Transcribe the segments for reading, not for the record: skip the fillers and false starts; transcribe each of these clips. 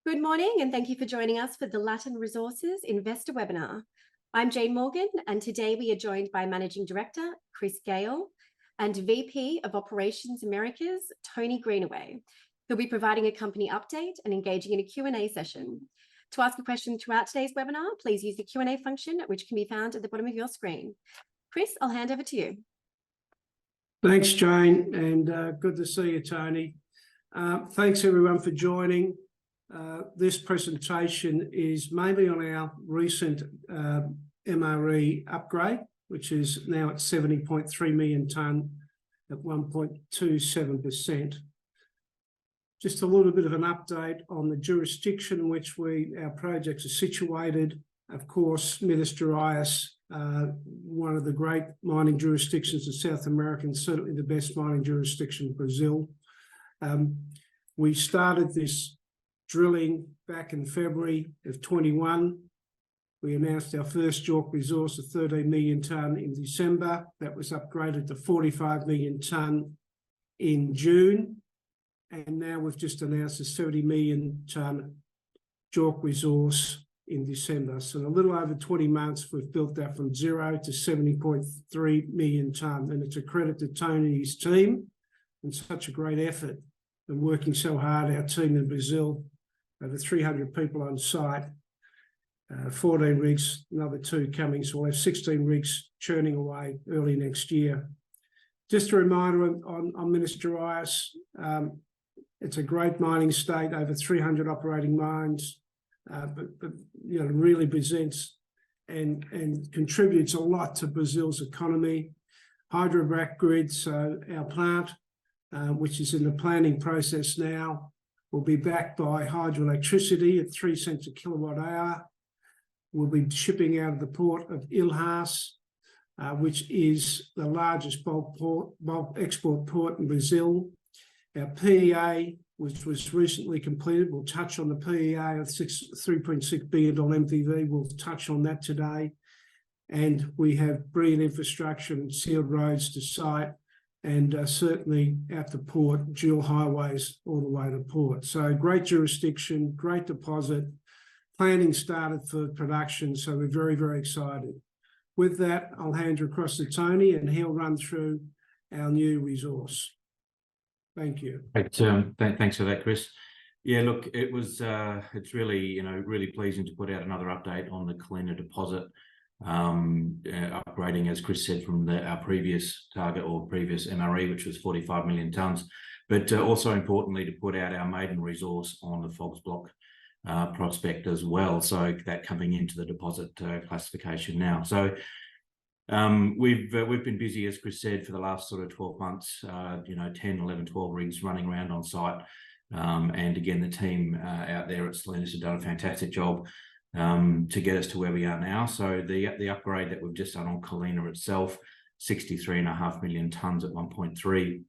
Good morning, and thank you for joining us for the Latin Resources Investor Webinar. I'm Jane Morgan, and today we are joined by Managing Director, Chris Gale, and VP of Operations Americas, Tony Greenaway, who'll be providing a company update and engaging in a Q&A session. To ask a question throughout today's webinar, please use the Q&A function, which can be found at the bottom of your screen. Chris, I'll hand over to you. Thanks, Jane, and good to see you, Tony. Thanks, everyone, for joining. This presentation is mainly on our recent MRE upgrade, which is now at 70.3 million tonne at 1.27%. Just a little bit of an update on the jurisdiction in which our projects are situated. Of course, Minas Gerais, one of the great mining jurisdictions in South America, and certainly the best mining jurisdiction in Brazil. We started this drilling back in February of 21. We announced our first JORC resource of 13 million tonne in December. That was upgraded to 45 million tonne in June. And now we've just announced a 70 million tonne JORC resource in December. So in a little over 20 months, we've built that from 0 to 70.3 million tonne. And it's a credit to Tony and his team, and such a great effort and working so hard. Our team in Brazil, over 300 people on site, 14 rigs, another 2 coming. So we'll have 16 rigs churning away early next year. Just a reminder on Minas Gerais, it's a great mining state, over 300 operating mines, but you know, really presents and contributes a lot to Brazil's economy. Hydroback grid, so our plant, which is in the planning process now, will be backed by hydroelectricity at 3 cents a kilowatt hour. We'll be shipping out of the port of Ilhas, which is the largest bulk export port in Brazil. Our PEA, which was recently completed, we'll touch on the PEA of $3.6 billion MPV. We'll touch on that today. And we have brilliant infrastructure and sealed roads to site, and certainly out to port, dual highways all the way to port. So great jurisdiction, great deposit. Planning started for production, so we're very, very excited. With that, I'll hand you across to Tony, and he'll run through our new resource. Thank you. Thanks for that, Chris. Yeah, look, it's really, really pleasing to put out another update on the Colina deposit. Upgrading, as Chris said, from our previous target or previous MRE, which was 45 million tonnes, but also importantly to put out our maiden resource on the Fogs Block prospect as well. So that coming into the deposit classification now. So we've been busy, as Chris said, for the last sort of 12 months. 10, 11, 12 rigs running around on site, and again the team out there at Salinas have done a fantastic job to get us to where we are now. So the upgrade that we've just done on Colina itself, 63.5 million tonnes at 1.3.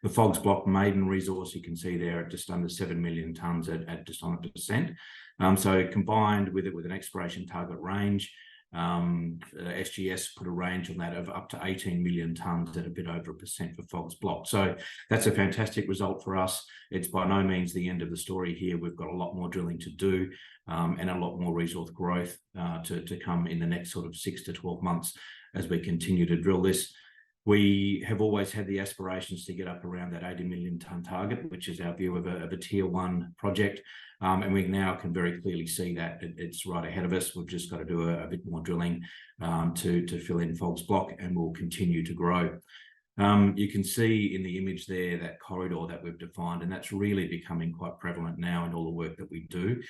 The Fogs Block maiden resource, you can see there at just under 7 million tonnes at just on 1%. So combined with an exploration target range, SGS put a range on that of up to 18 million tonnes at a bit over 1% for Fogs Block. So that's a fantastic result for us. It's by no means the end of the story here. We've got a lot more drilling to do, and a lot more resource growth to come in the next sort of 6 to 12 months as we continue to drill this. We have always had the aspirations to get up around that 80 million tonne target, which is our view of a tier 1 project. And we now can very clearly see that it's right ahead of us. We've just got to do a bit more drilling to fill in Fogs Block, and we'll continue to grow. You can see in the image there that corridor that we've defined, and that's really becoming quite prevalent now in all the work that we do.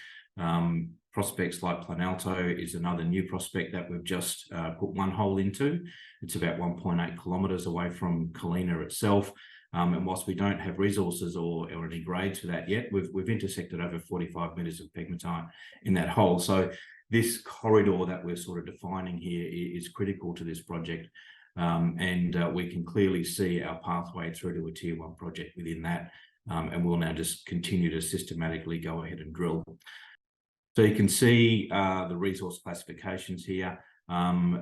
Prospects like Planalto is another new prospect that we've just put one hole into. It's about 1.8 kilometres away from Colina itself. And whilst we don't have resources or any grades for that yet, we've intersected over 45 metres of pegmatite in that hole. So this corridor that we're sort of defining here is critical to this project. And we can clearly see our pathway through to a tier 1 project within that. And we'll now just continue to systematically go ahead and drill. So you can see the resource classifications here.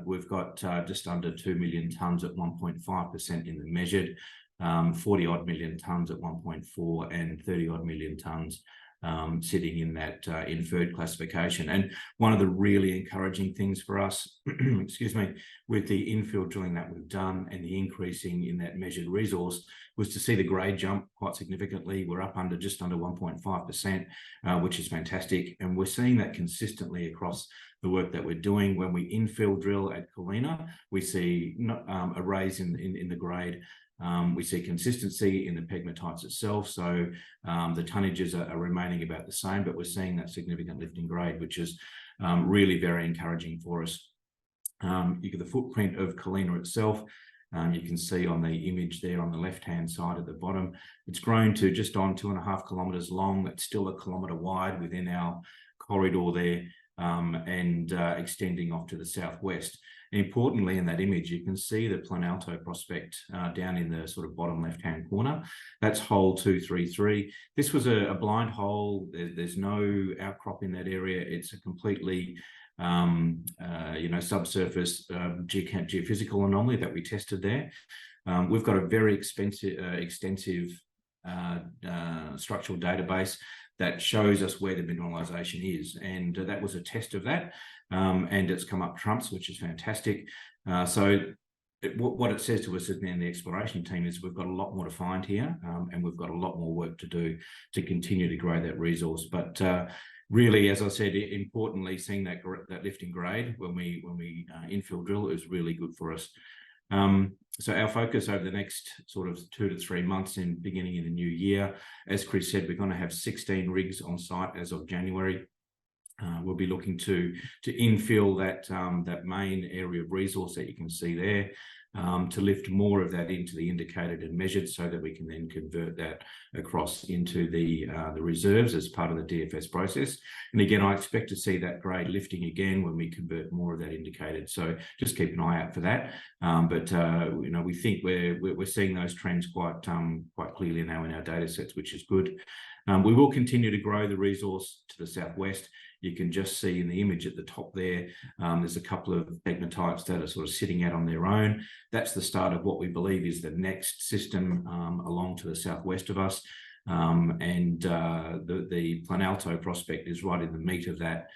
We've got just under 2 million tonnes at 1.5% in the measured, 40 odd million tonnes at 1.4 and 30 odd million tonnes sitting in that inferred classification. And one of the really encouraging things for us, excuse me, with the infill drilling that we've done and the increasing in that measured resource was to see the grade jump quite significantly. We're up just under 1.5%, which is fantastic. And we're seeing that consistently across the work that we're doing. When we infill drill at Colina, we see a raise in the grade. We see consistency in the pegmatites itself, so the tonnages are remaining about the same, but we're seeing that significant lift in grade, which is really very encouraging for us. You get the footprint of Colina itself. You can see on the image there on the left-hand side at the bottom, it's grown to just on 2.5 kilometres long. That's still 1 kilometre wide within our corridor there, and extending off to the southwest. Importantly, in that image, you can see the Planalto prospect down in the sort of bottom left-hand corner. That's hole 233. This was a blind hole. There's no outcrop in that area. It's a completely, subsurface geophysical anomaly that we tested there. We've got a very extensive structural database that shows us where the mineralization is, and that was a test of that, and it's come up trumps, which is fantastic. What it says to us in the exploration team is we've got a lot more to find here, and we've got a lot more work to do to continue to grow that resource. But really, as I said, importantly, seeing that lift in grade when we infill drill is really good for us. So our focus over the next sort of 2 to 3 months beginning in the new year, as Chris said, we're going to have 16 rigs on site as of January. We'll be looking to infill that main area of resource that you can see there, to lift more of that into the indicated and measured, so that we can then convert that across into the reserves as part of the DFS process. And again, I expect to see that grade lifting again when we convert more of that indicated. So just keep an eye out for that. We think we're seeing those trends quite clearly now in our data sets, which is good. We will continue to grow the resource to the southwest. You can just see in the image at the top there, there's a couple of pegmatites that are sort of sitting out on their own. That's the start of what we believe is the next system along to the southwest of us. The Planalto prospect is right in the meat of that,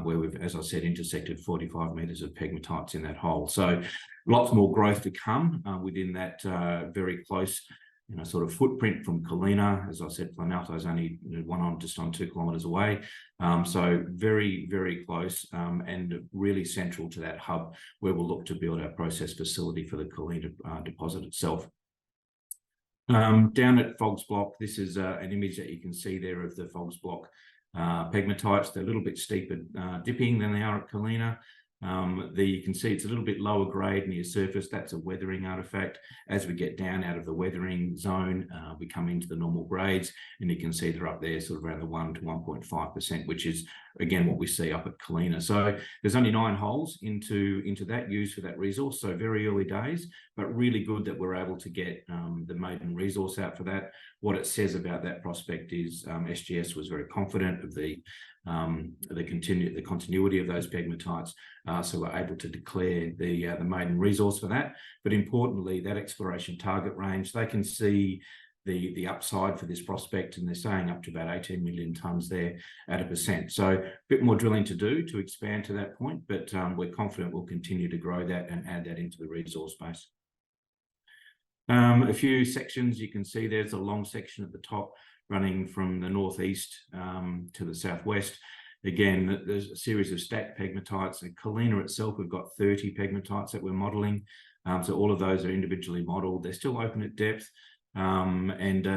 where we've, as I said, intersected 45 metres of pegmatites in that hole. So lots more growth to come within that very close sort of footprint from Colina. As I said, Planalto is only just on 2 kilometres away. So very, very close, and really central to that hub where we'll look to build our process facility for the Colina deposit itself. Down at Fog's Block, this is an image that you can see there of the Fog's Block pegmatites. They're a little bit steeper dipping than they are at Colina. You can see it's a little bit lower grade near surface. That's a weathering artifact. As we get down out of the weathering zone, we come into the normal grades, and you can see they're up there sort of around the 1 to 1.5%, which is again what we see up at Colina. So there's only 9 holes into that used for that resource, so very early days, but really good that we're able to get the maiden resource out for that. What it says about that prospect is SGS was very confident of the continuity of those pegmatites, so we're able to declare the maiden resource for that. But importantly, that exploration target range, they can see the upside for this prospect, and they're saying up to about 18 million tonnes there at 1%. So a bit more drilling to do to expand to that point, but we're confident we'll continue to grow that and add that into the resource base. A few sections you can see there's a long section at the top running from the northeast to the southwest. Again, there's a series of stacked pegmatites. At Colina itself, we've got 30 pegmatites that we're modelling. So all of those are individually modelled. They're still open at depth.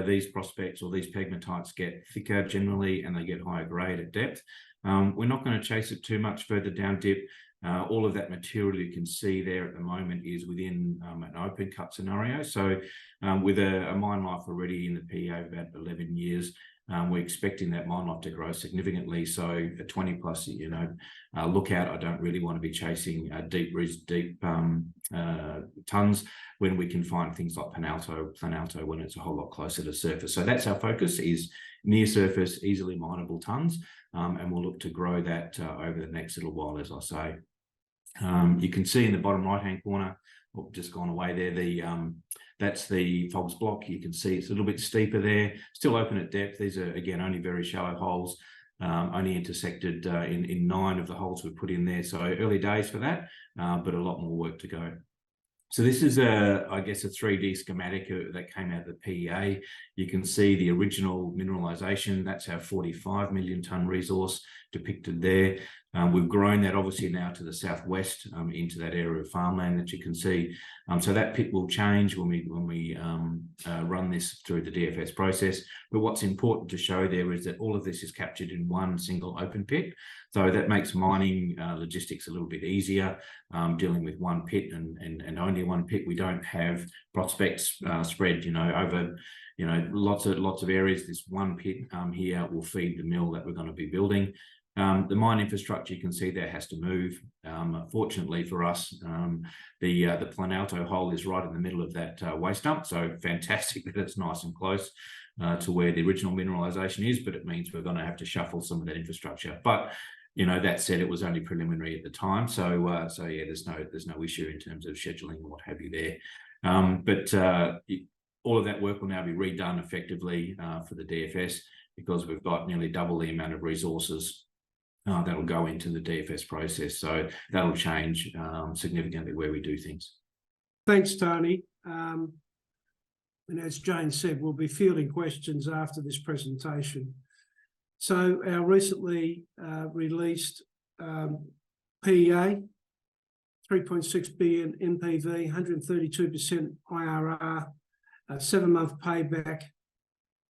These prospects or these pegmatites get thicker generally, and they get higher grade at depth. We're not going to chase it too much further down dip. All of that material you can see there at the moment is within an open cut scenario. So with a mine life already in the PEA of about 11 years, we're expecting that mine life to grow significantly. So a 20 plus, look out. I don't really want to be chasing deep tons when we can find things like Planalto when it's a whole lot closer to surface. So that's our focus, is near surface, easily mineable tons, and we'll look to grow that over the next little while, as I say. You can see in the bottom right-hand corner, just gone away there. That's the Fogs block. You can see it's a little bit steeper there, still open at depth. These are, again, only very shallow holes, only intersected in 9 of the holes we've put in there. So early days for that, but a lot more work to go. So this is I guess a 3D schematic that came out of the PEA. You can see the original mineralisation. That's our 45 million tonne resource depicted there. We've grown that obviously now to the southwest into that area of farmland that you can see. So that pit will change when we run this through the DFS process. But what's important to show there is that all of this is captured in one single open pit. So that makes mining logistics a little bit easier, dealing with one pit and only one pit. We don't have prospects spread, over lots of areas. This one pit here will feed the mill that we're going to be building. The mine infrastructure, you can see there, has to move. Fortunately for us, the Planalto hole is right in the middle of that waste dump, so fantastic that it's nice and close to where the original mineralisation is, but it means we're going to have to shuffle some of that infrastructure. But that said, it was only preliminary at the time, so yeah, there's no issue in terms of scheduling or what have you there. But all of that work will now be redone effectively for the DFS, because we've got nearly double the amount of resources that'll go into the DFS process. So that'll change significantly where we do things. Thanks, Tony. And as Jane said, we'll be fielding questions after this presentation. So our recently released PEA, 3.6 billion NPV, 132% IRR, 7-month payback,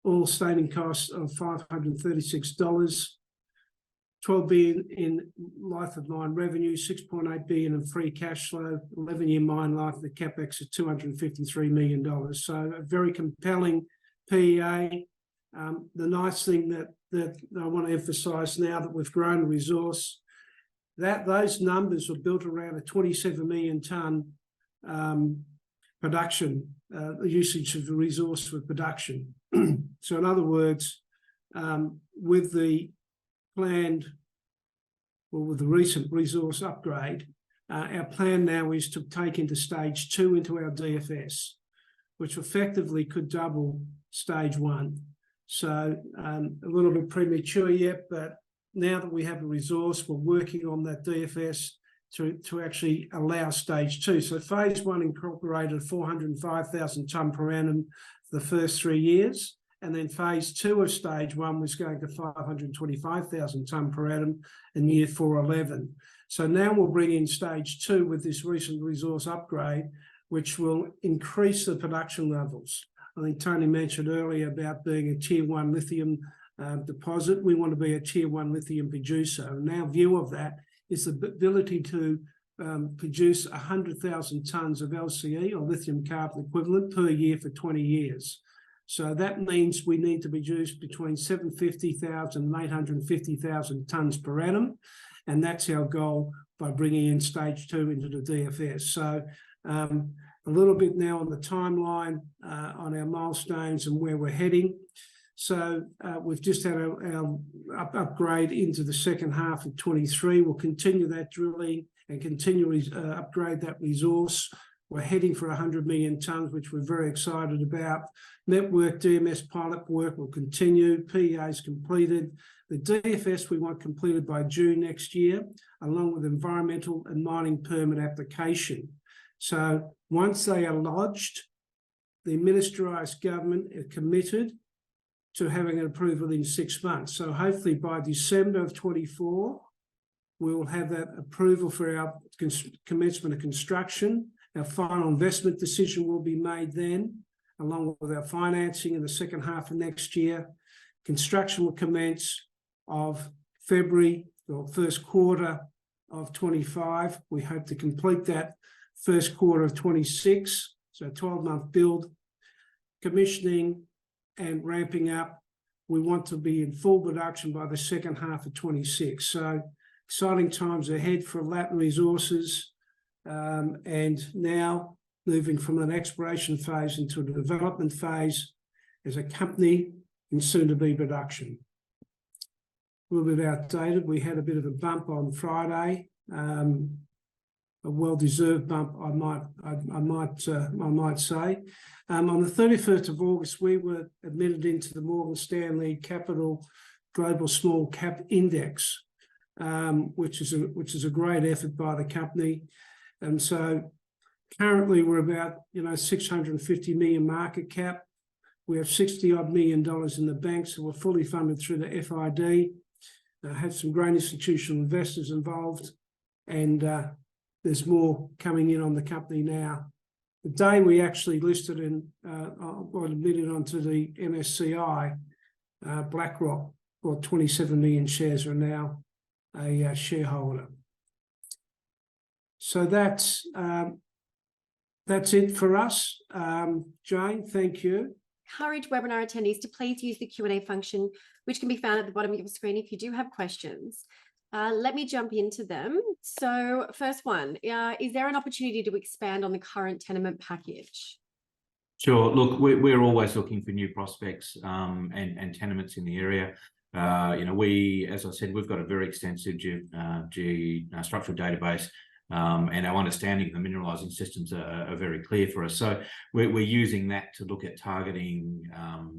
all sustaining costs of $536, 12 billion in life of mine revenue, 6.8 billion in free cash flow, 11-year mine life, the capex of $253 million. So a very compelling PEA. The nice thing that I want to emphasise now that we've grown the resource, that those numbers were built around a 27 million tonne production, usage of the resource for production. So in other words, with the recent resource upgrade, our plan now is to take into stage 2 into our DFS, which effectively could double stage 1. So a little bit premature yet, but now that we have a resource, we're working on that DFS to actually allow stage 2. So phase 1 incorporated 405,000 tonne per annum for the first 3 years. And then phase 2 of stage 1 was going to 525,000 tonne per annum in year 411. So now we'll bring in stage 2 with this recent resource upgrade, which will increase the production levels. I think Tony mentioned earlier about being a tier 1 lithium deposit. We want to be a tier 1 lithium producer. And our view of that is the ability to produce 100,000 tonnes of LCE, or lithium carbon equivalent, per year for 20 years. So that means we need to produce between 750,000 and 850,000 tonnes per annum. And that's our goal by bringing in stage 2 into the DFS. So a little bit now on the timeline, on our milestones and where we're heading. So we've just had our upgrade into the second half of 23. We'll continue that drilling and continue upgrade that resource. We're heading for 100 million tonnes, which we're very excited about. Network DMS pilot work will continue. PEA is completed. The DFS we want completed by June next year, along with environmental and mining permit application. So once they are lodged, the ministerialised government are committed to having an approval in 6 months. So hopefully by December of 24, we will have that approval for our commencement of construction. Our final investment decision will be made then, along with our financing in the second half of next year. Construction will commence of February or first quarter of 25. We hope to complete that first quarter of 26, so a 12-month build, commissioning and ramping up. We want to be in full production by the second half of 26. So exciting times ahead for Latin Resources, and now moving from an exploration phase into a development phase as a company in soon-to-be production. A little bit outdated. We had a bit of a bump on Friday. well-deserved bump, I might say. On the 31st of August, we were admitted into the Morgan Stanley Capital Global Small Cap Index, which is a great effort by the company. And so currently we're about 650 million market cap. We have $60-odd million in the bank, so we're fully funded through the FID. Have some great institutional investors involved, and there's more coming in on the company now. The day we actually listed and admitted onto the MSCI, BlackRock bought 27 million shares, are now a shareholder. So that's it for us. Jane, thank you. Encourage webinar attendees to please use the Q&A function, which can be found at the bottom of your screen if you do have questions. Let me jump into them. So first one, is there an opportunity to expand on the current tenement package? Sure. Look, we're always looking for new prospects and tenements in the area. As I said, we've got a very extensive structural database, and our understanding of the mineralising systems are very clear for us. So we're using that to look at targeting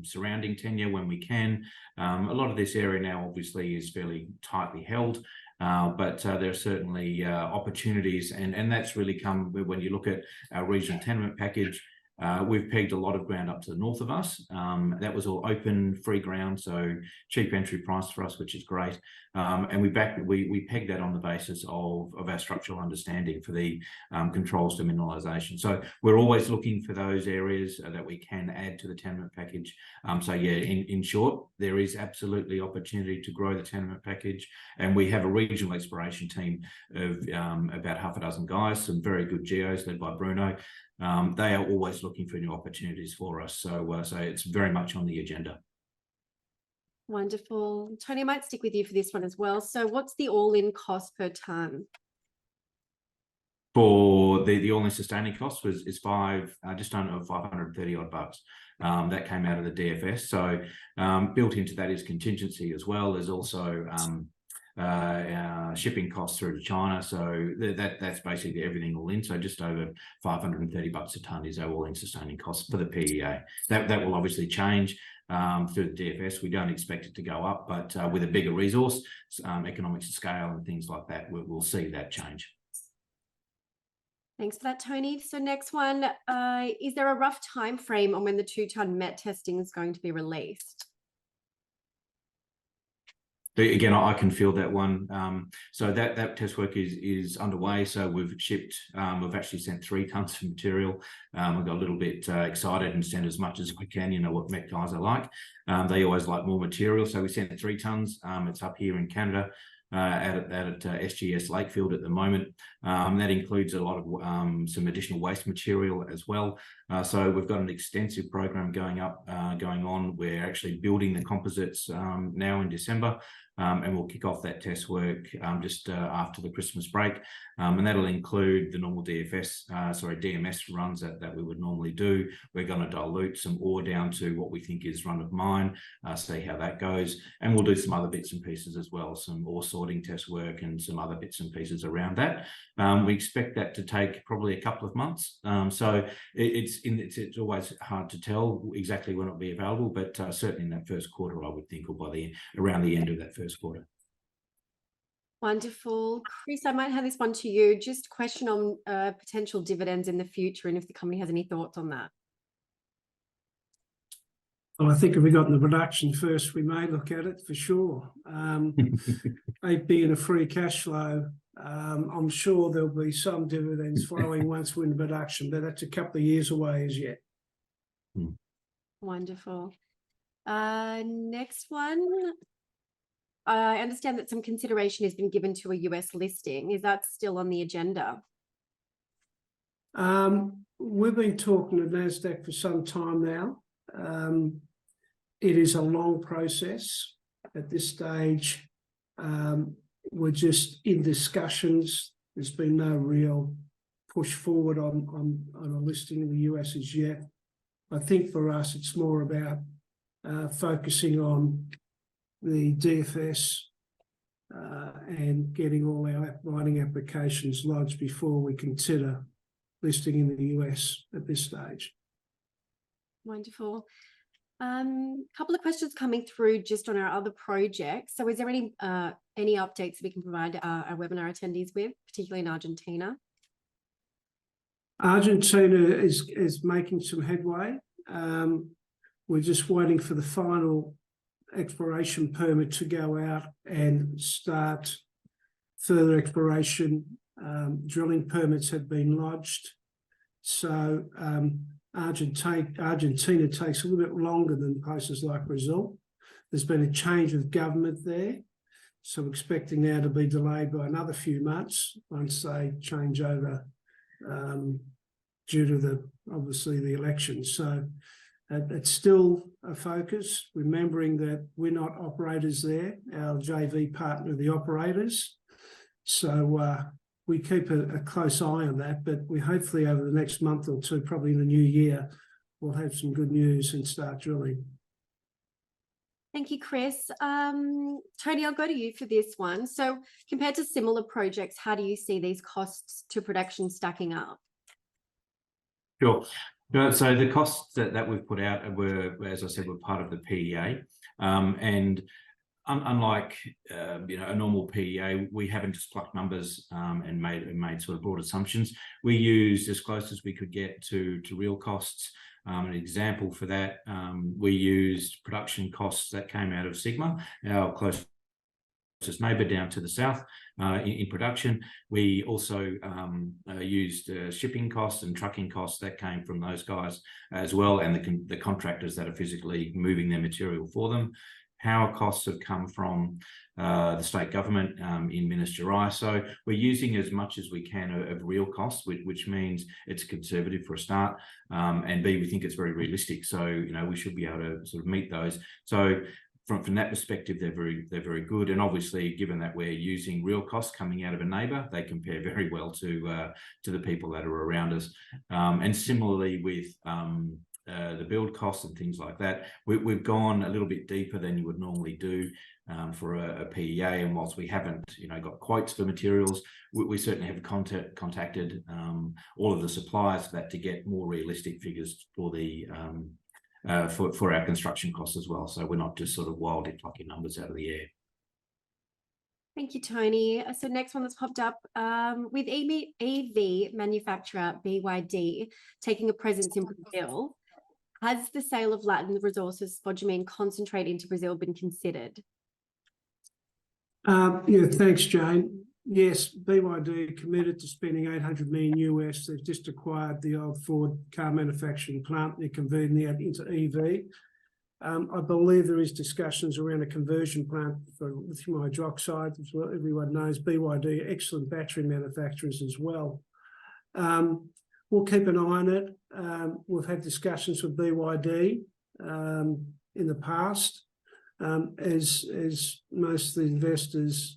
surrounding tenure when we can. A lot of this area now obviously is fairly tightly held, but there are certainly opportunities, and that's really come when you look at our regional tenement package. We've pegged a lot of ground up to the north of us. That was all open, free ground, so cheap entry price for us, which is great. And we pegged that on the basis of our structural understanding for the controls to mineralisation. So we're always looking for those areas that we can add to the tenement package. So yeah, in short, there is absolutely opportunity to grow the tenement package, and we have a regional exploration team of about half a dozen guys, some very good geos led by Bruno. They are always looking for new opportunities for us. So it's very much on the agenda. Wonderful. Tony, I might stick with you for this one as well. So what's the all-in cost per tonne? For the all-in sustaining cost is just under 530 odd bucks. That came out of the DFS. So built into that is contingency as well. There's also shipping costs through to China, so that's basically everything all in. So just over 530 bucks a tonne is our all-in sustaining cost for the PEA. That will obviously change through the DFS. We don't expect it to go up, but with a bigger resource, economics of scale and things like that, we'll see that change. Thanks for that, Tony. So next one, is there a rough time frame on when the 2-tonne met testing is going to be released? Again, I can field that one. So that test work is underway. So we've actually sent 3 tonnes of material. We got a little bit excited and sent as much as we can. You know what met guys are like. They always like more material. So we sent 3 tonnes. It's up here in Canada. At SGS Lakefield at the moment. That includes a lot of some additional waste material as well. So we've got an extensive program going on. We're actually building the composites now in December, and we'll kick off that test work just after the Christmas break. And that'll include the normal DMS runs that we would normally do. We're going to dilute some ore down to what we think is run of mine, see how that goes. And we'll do some other bits and pieces as well, some ore sorting test work and some other bits and pieces around that. We expect that to take probably a couple of months. So it's always hard to tell exactly when it'll be available, but certainly in that first quarter, I would think, or around the end of that first quarter. Wonderful. Chris, I might have this one to you. Just a question on potential dividends in the future and if the company has any thoughts on that. Well, I think if we got in the production first, we may look at it for sure. 8 billion of free cash flow. I'm sure there'll be some dividends flowing once we're in production, but that's a couple of years away as yet. Wonderful. Next one. I understand that some consideration has been given to a US listing. Is that still on the agenda? We've been talking to NASDAQ for some time now. It is a long process. At this stage, we're just in discussions. There's been no real push forward on a listing in the US as yet. I think for us, it's more about focusing on the DFS, and getting all our mining applications lodged before we consider listing in the US at this stage. Wonderful. Couple of questions coming through just on our other projects. So is there any updates we can provide our webinar attendees with, particularly in Argentina? Argentina is making some headway. We're just waiting for the final exploration permit to go out and start further exploration. Drilling permits have been lodged. So Argentina takes a little bit longer than places like Brazil. There's been a change of government there. So I'm expecting now to be delayed by another few months once they change over due to obviously the election. So it's still a focus, remembering that we're not operators there. Our JV partner are the operators. So we keep a close eye on that, but we hopefully over the next month or two, probably in the new year, we'll have some good news and start drilling. Thank you, Chris. Tony, I'll go to you for this one. So compared to similar projects, how do you see these costs to production stacking up? Sure. So the costs that we've put out were, as I said, were part of the PEA. And unlike a normal PEA, we haven't just plucked numbers and made sort of broad assumptions. We used as close as we could get to real costs. An example for that, we used production costs that came out of Sigma, our closest neighbour down to the south in production. We also used shipping costs and trucking costs that came from those guys as well, and the contractors that are physically moving their material for them. Power costs have come from the state government in Minas Gerais. So we're using as much as we can of real costs, which means it's conservative for a start, and B, we think it's very realistic. So we should be able to sort of meet those. So from that perspective, they're very good. And obviously, given that we're using real costs coming out of a neighbour, they compare very well to the people that are around us. And similarly with the build costs and things like that, we've gone a little bit deeper than you would normally do for a PEA. And whilst we haven't, got quotes for materials, we certainly have contacted all of the suppliers for that to get more realistic figures for the for our construction costs as well. So we're not just sort of wildly plucking numbers out of the air. Thank you, Tony. So next one that's popped up, with EV manufacturer BYD taking a presence in Brazil, has the sale of Latin Resources spodumene concentrate into Brazil been considered? Yeah, thanks, Jane. Yes, BYD committed to spending $800 million US. They've just acquired the old Ford car manufacturing plant. They're converting that into EV. I believe there is discussions around a conversion plant for lithium hydroxide, as well. Everyone knows BYD are excellent battery manufacturers as well. We'll keep an eye on it. We've had discussions with BYD in the past. As most of the investors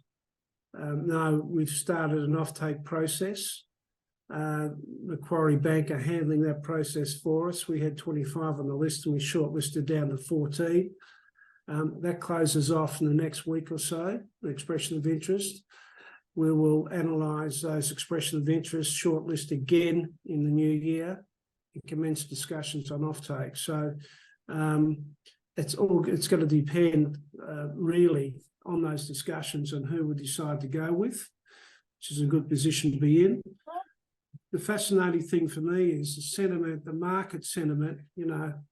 know, we've started an offtake process. Macquarie Bank are handling that process for us. We had 25 on the list and we shortlisted down to 14. That closes off in the next week or so, the expression of interest. We will analyse those expression of interest, shortlist again in the new year, and commence discussions on offtake. So it's going to depend really on those discussions and who we decide to go with, which is a good position to be in. The fascinating thing for me is the sentiment, the market sentiment,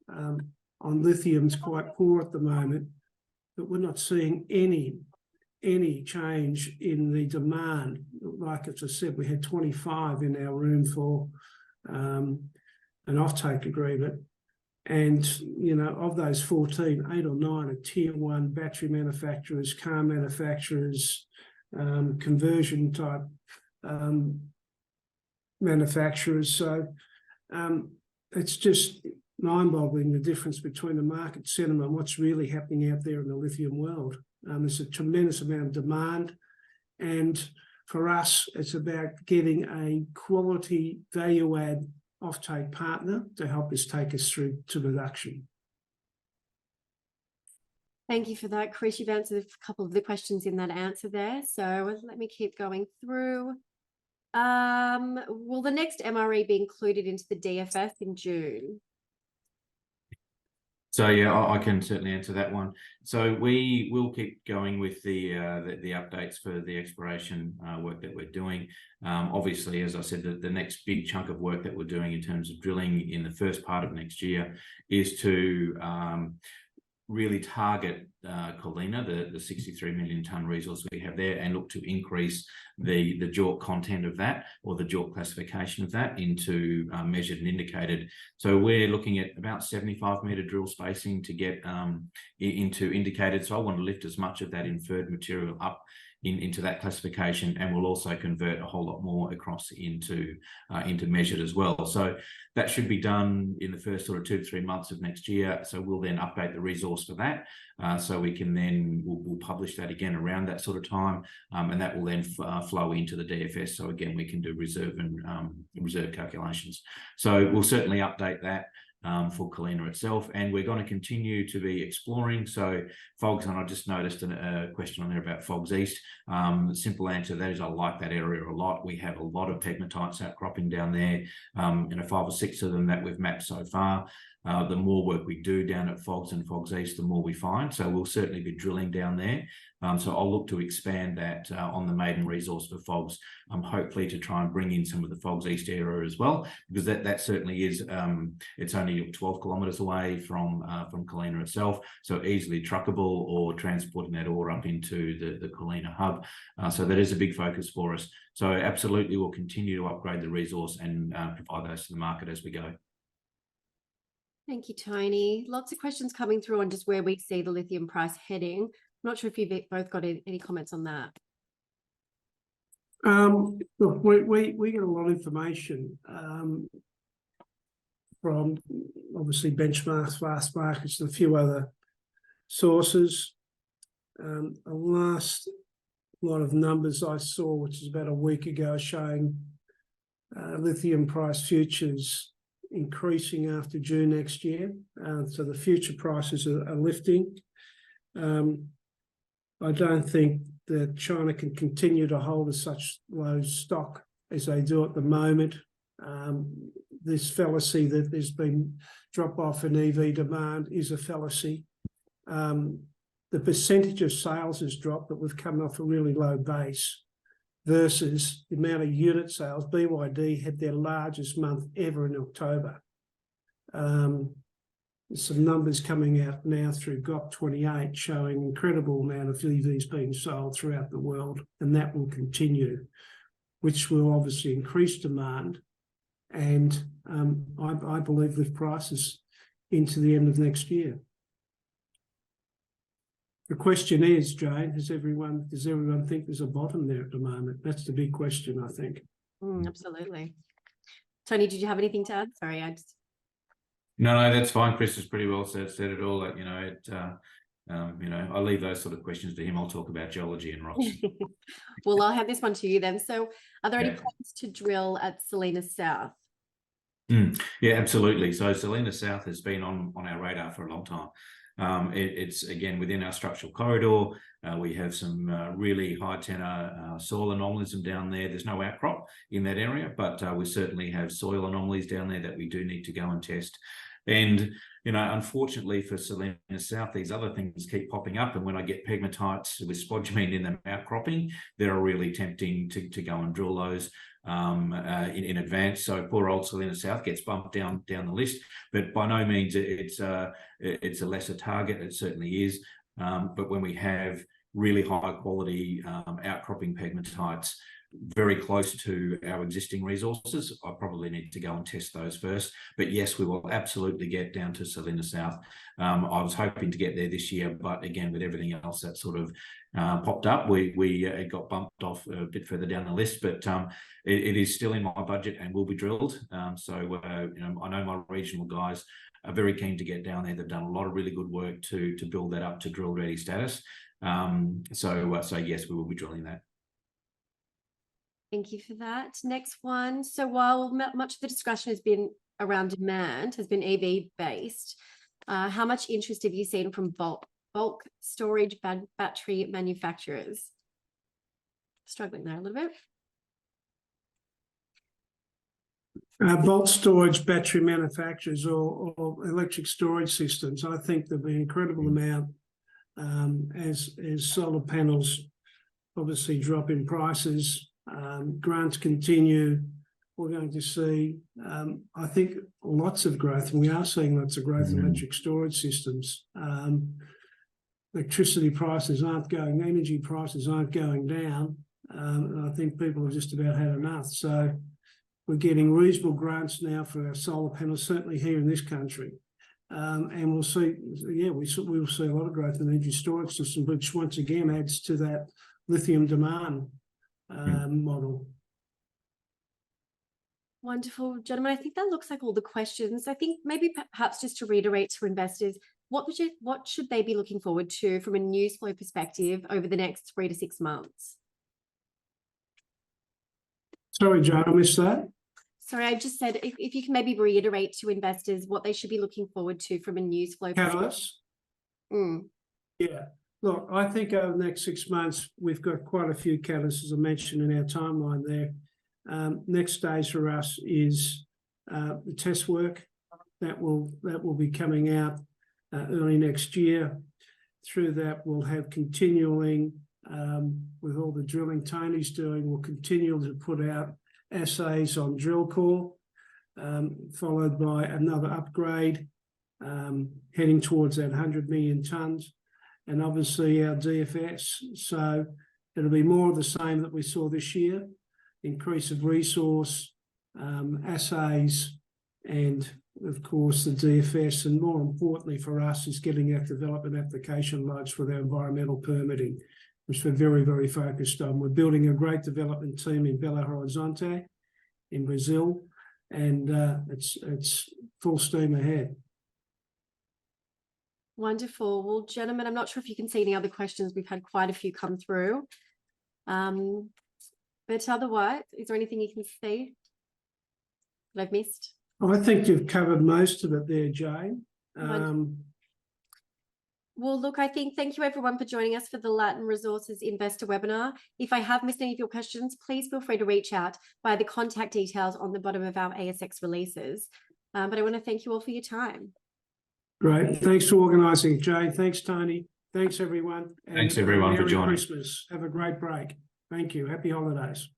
on lithium is quite poor at the moment, but we're not seeing any change in the demand. Like as I said, we had 25 in our room for an offtake agreement. And, of those 14, 8 or 9 are tier 1 battery manufacturers, car manufacturers, conversion type manufacturers. So it's just mind-boggling the difference between the market sentiment and what's really happening out there in the lithium world. There's a tremendous amount of demand. And for us, it's about getting a quality value-add offtake partner to help us take us through to production. Thank you for that, Chris. You've answered a couple of the questions in that answer there. So let me keep going through. Will the next MRE be included into the DFS in June? So yeah, I can certainly answer that one. So we will keep going with the updates for the exploration work that we're doing. Obviously, as I said, the next big chunk of work that we're doing in terms of drilling in the first part of next year is to really target Colina, the 63 million tonne resource we have there, and look to increase the JORC content of that, or the JORC classification of that, into measured and indicated. So we're looking at about 75-metre drill spacing to get into indicated. So I want to lift as much of that inferred material up into that classification, and we'll also convert a whole lot more across into measured as well. So that should be done in the first sort of 2 to 3 months of next year. So we'll then update the resource for that, so we can then we'll publish that again around that sort of time, and that will then flow into the DFS. So again, we can do reserve and reserve calculations. So we'll certainly update that for Colina itself, and we're going to continue to be exploring. So Fogs, and I just noticed a question on there about Fogs East. The simple answer to that is I like that area a lot. We have a lot of pegmatites outcropping down there, 5 or 6 of them that we've mapped so far. The more work we do down at Fogs and Fogs East, the more we find. So we'll certainly be drilling down there. So I'll look to expand that on the maiden resource for Fogs, hopefully to try and bring in some of the Fogs East area as well, because that certainly is, it's only 12 kilometres away from Colina itself, so easily truckable, or transporting that ore up into the Colina hub. So that is a big focus for us. So absolutely, we'll continue to upgrade the resource and provide those to the market as we go. Thank you, Tony. Lots of questions coming through on just where we see the lithium price heading. I'm not sure if you've both got any comments on that. Look, we get a lot of information from obviously benchmarks, fast markets, and a few other sources. The last lot of numbers I saw, which is about a week ago, showing lithium price futures increasing after June next year. So the future prices are lifting. I don't think that China can continue to hold as such low stock as they do at the moment. This fallacy that there's been drop-off in EV demand is a fallacy. The percentage of sales has dropped, but we've come off a really low base versus the amount of unit sales. BYD had their largest month ever in October. There's some numbers coming out now through GOP28 showing incredible amount of EVs being sold throughout the world, and that will continue, which will obviously increase demand. And I believe lift prices into the end of next year. The question is, Jane, does everyone think there's a bottom there at the moment? That's the big question, I think. Absolutely. Tony, did you have anything to add? Sorry, No, that's fine. Chris has pretty well said it all. Like, I leave those sort of questions to him. I'll talk about geology and rocks. Well, I'll have this one to you then. So are there any plans to drill at Salina South? Yeah, absolutely. So Salina South has been on our radar for a long time. It's again within our structural corridor. We have some really high tenor soil anomalies down there. There's no outcrop in that area, but we certainly have soil anomalies down there that we do need to go and test. And unfortunately for Salina South, these other things keep popping up. And when I get pegmatites with spodumene in them outcropping, they're really tempting to go and drill those in advance. So poor old Salina South gets bumped down the list, but by no means it's a lesser target. It certainly is. But when we have really high quality outcropping pegmatites very close to our existing resources, I probably need to go and test those first. But yes, we will absolutely get down to Salina South. I was hoping to get there this year, but again, with everything else that sort of popped up, we got bumped off a bit further down the list. But it is still in my budget and will be drilled. So I know my regional guys are very keen to get down there. They've done a lot of really good work to build that up to drill ready status. So yes, we will be drilling that. Thank you for that. Next one. So while much of the discussion has been around demand, has been EV based, how much interest have you seen from bulk storage battery manufacturers. Struggling there a little bit. Bulk storage battery manufacturers or electric storage systems. I think there'll be an incredible amount as solar panels obviously drop in prices, grants continue. We're going to see, I think, lots of growth, and we are seeing lots of growth in electric storage systems. Electricity prices aren't going, energy prices aren't going down, and I think people have just about had enough. So we're getting reasonable grants now for our solar panels, certainly here in this country. And we'll see, we'll see a lot of growth in the energy storage system, which once again adds to that lithium demand model. Wonderful, gentlemen. I think that looks like all the questions. I think maybe perhaps just to reiterate to investors, what should they be looking forward to from a news flow perspective over the next 3 to 6 months? Sorry, Joe, I missed that. Sorry, I just said if you can maybe reiterate to investors what they should be looking forward to from a news flow Catalysts? Yeah. Look, I think over the next 6 months, we've got quite a few catalysts, as I mentioned in our timeline there. Next stage for us is the test work that will be coming out early next year. Through that, we'll have continuing with all the drilling Tony's doing. We'll continue to put out assays on drill core, followed by another upgrade heading towards that 100 million tonnes, and obviously our DFS. So it'll be more of the same that we saw this year: increase of resource, assays, and of course the DFS. And more importantly for us is getting our development application lodged with our environmental permitting, which we're very, very focused on. We're building a great development team in Belo Horizonte in Brazil, and it's full steam ahead. Wonderful. Well, gentlemen, I'm not sure if you can see any other questions. We've had quite a few come through. But otherwise, is there anything you can see that I've missed? I think you've covered most of it there, Jane. Well, look, thank you everyone for joining us for the Latin Resources Investor Webinar. If I have missed any of your questions, please feel free to reach out via the contact details on the bottom of our ASX releases. But I want to thank you all for your time. Great. Thanks for organising, Jane. Thanks, Tony. Thanks, everyone. Thanks, everyone, for joining. Merry Christmas. Have a great break. Thank you. Happy holidays.